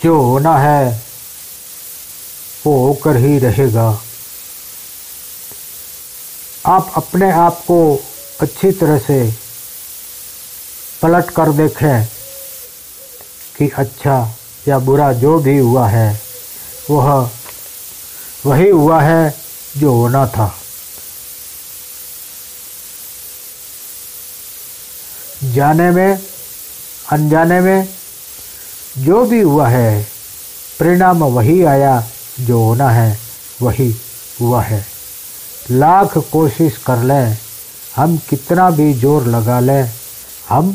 जो होना है वो होकर ही रहेगा। आप अपने आप को अच्छी तरह से पलट कर देखें कि अच्छा या बुरा जो भी हुआ है वह वही हुआ है जो होना था। जाने में अनजाने में जो भी हुआ है परिणाम वही आया, जो होना है वही हुआ है। लाख कोशिश कर लें हम, कितना भी जोर लगा लें हम,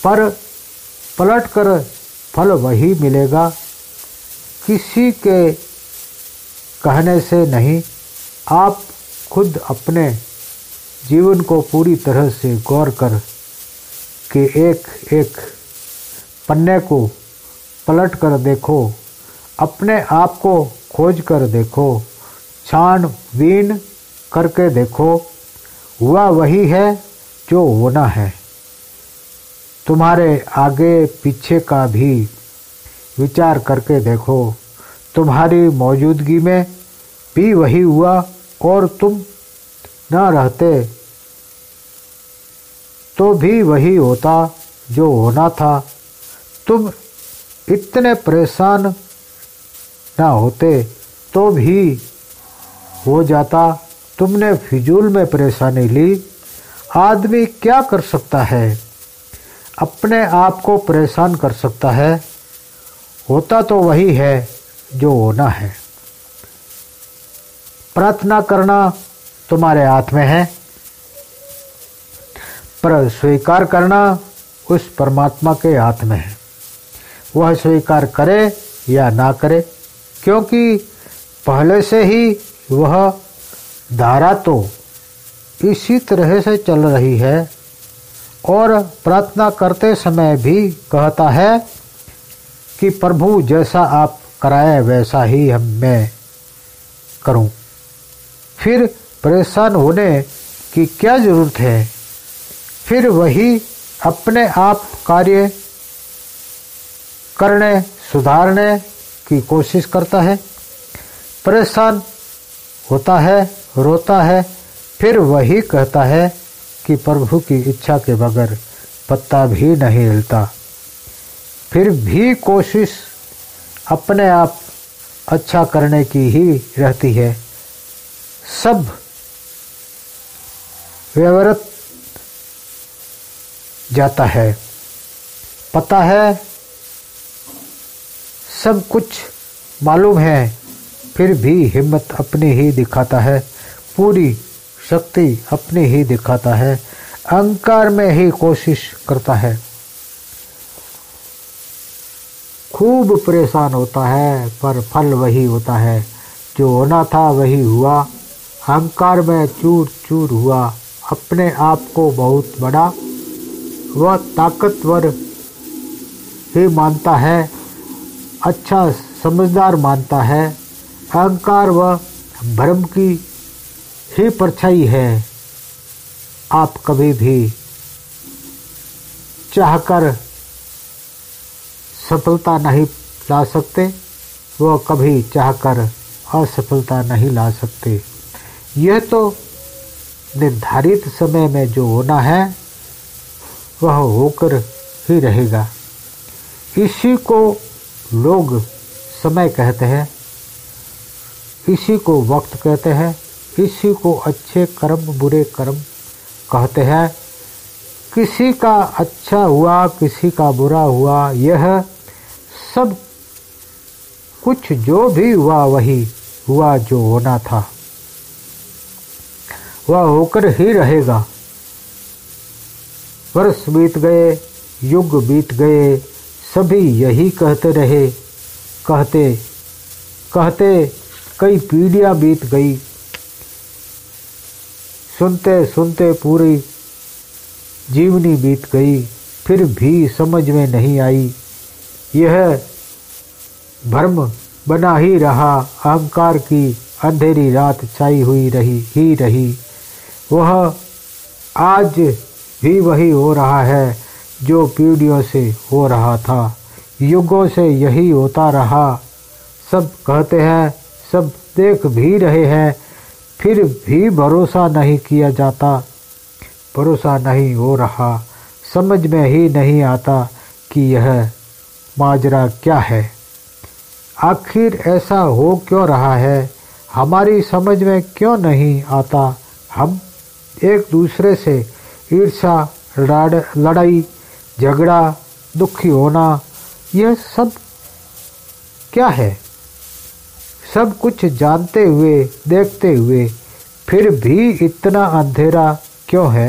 पर पलट कर फल वही मिलेगा। किसी के कहने से नहीं, आप खुद अपने जीवन को पूरी तरह से गौर कर के एक एक पन्ने को पलट कर देखो, अपने आप को खोज कर देखो, छानबीन करके देखो। हुआ वही है जो होना है। तुम्हारे आगे पीछे का भी विचार करके देखो, तुम्हारी मौजूदगी में भी वही हुआ और तुम न रहते तो भी वही होता जो होना था। तुम इतने परेशान ना होते तो भी हो जाता। तुमने फिजूल में परेशानी ली। आदमी क्या कर सकता है? अपने आप को परेशान कर सकता है। होता तो वही है जो होना है। प्रार्थना करना तुम्हारे हाथ में है, पर स्वीकार करना उस परमात्मा के हाथ में है। वह स्वीकार करे या ना करे, क्योंकि पहले से ही वह धारा तो इसी तरह से चल रही है। और प्रार्थना करते समय भी कहता है कि प्रभु जैसा आप कराए वैसा ही मैं करूं। फिर परेशान होने की क्या जरूरत है? फिर वही अपने आप कार्य करने सुधारने की कोशिश करता है। परेशान होता है, रोता है, फिर वही कहता है कि प्रभु की इच्छा के बगैर पत्ता भी नहीं हिलता। फिर भी कोशिश अपने आप अच्छा करने की ही रहती है। सब व्यर्थ जाता है। पता है, सब कुछ मालूम है, फिर भी हिम्मत अपनी ही दिखाता है, पूरी शक्ति अपनी ही दिखाता है, अहंकार में ही कोशिश करता है। खूब परेशान होता है, पर फल वही होता है जो होना था वही हुआ। अहंकार में चूर चूर हुआ, अपने आप को बहुत बड़ा व ताकतवर ही मानता है, अच्छा समझदार मानता है। अहंकार व भ्रम की ही परछाई है। आप कभी भी चाहकर सफलता नहीं ला सकते, वह कभी चाहकर असफलता नहीं ला सकते। यह तो निर्धारित समय में जो होना है वह होकर ही रहेगा। इसी को लोग समय कहते हैं, इसी को वक्त कहते हैं, इसी को अच्छे कर्म बुरे कर्म कहते हैं। किसी का अच्छा हुआ, किसी का बुरा हुआ, यह सब कुछ जो भी हुआ वही हुआ जो होना था, वह होकर ही रहेगा। वर्ष बीत गए, युग बीत गए, सभी यही कहते रहे। कहते कहते कई पीढ़ियां बीत गई, सुनते सुनते पूरी जीवनी बीत गई, फिर भी समझ में नहीं आई। यह भ्रम बना ही रहा, अहंकार की अंधेरी रात छाई हुई रही। वह आज भी वही हो रहा है जो पीढ़ियों से हो रहा था। युगों से यही होता रहा। सब कहते हैं, सब देख भी रहे हैं, फिर भी भरोसा नहीं किया जाता। भरोसा नहीं हो रहा, समझ में ही नहीं आता कि यह माजरा क्या है। आखिर ऐसा हो क्यों रहा है, हमारी समझ में क्यों नहीं आता। हम एक दूसरे से ईर्ष्या, लड़ाई, झगड़ा, दुखी होना, यह सब क्या है। सब कुछ जानते हुए, देखते हुए, फिर भी इतना अंधेरा क्यों है।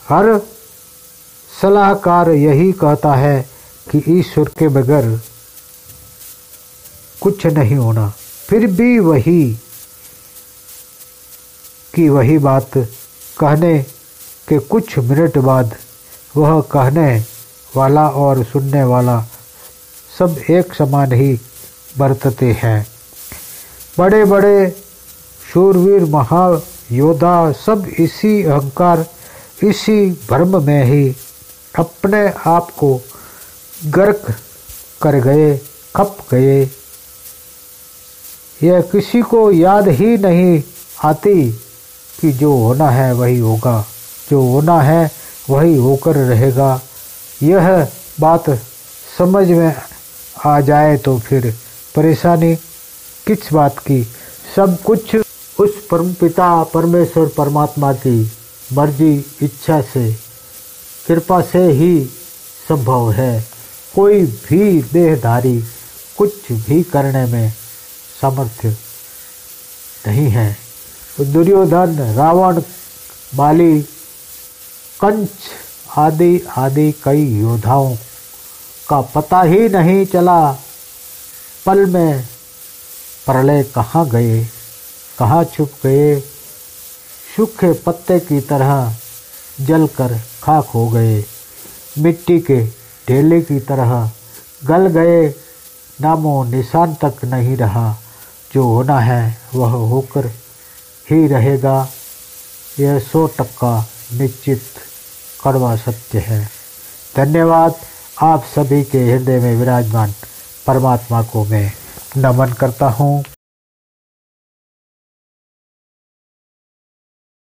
हर सलाहकार यही कहता है कि ईश्वर के बगैर कुछ नहीं होना, फिर भी वही बात कहने के कुछ मिनट बाद वह कहने वाला और सुनने वाला सब एक समान ही बरतते हैं। बड़े बड़े शूरवीर महायोद्धा सब इसी अहंकार, इसी भ्रम में ही अपने आप को गर्क कर गए, खप गए। यह किसी को याद ही नहीं आती कि जो होना है वही होगा, जो होना है वही होकर रहेगा। यह बात समझ में आ जाए तो फिर परेशानी किस बात की। सब कुछ उस परमपिता परमेश्वर परमात्मा की मर्जी, इच्छा से, कृपा से ही संभव है। कोई भी देहधारी कुछ भी करने में सामर्थ्य नहीं है। दुर्योधन, रावण, बाली, कंस आदि कई योद्धाओं का पता ही नहीं चला। पल में प्रलय कहाँ गए, कहाँ छुप गए। सूखे पत्ते की तरह जलकर खाक हो गए, मिट्टी के ढेले की तरह गल गए, नामो निशान तक नहीं रहा। जो होना है वह होकर ही रहेगा, यह 100% निश्चित कड़वा सत्य है। धन्यवाद। आप सभी के हृदय में विराजमान परमात्मा को मैं नमन करता हूँ।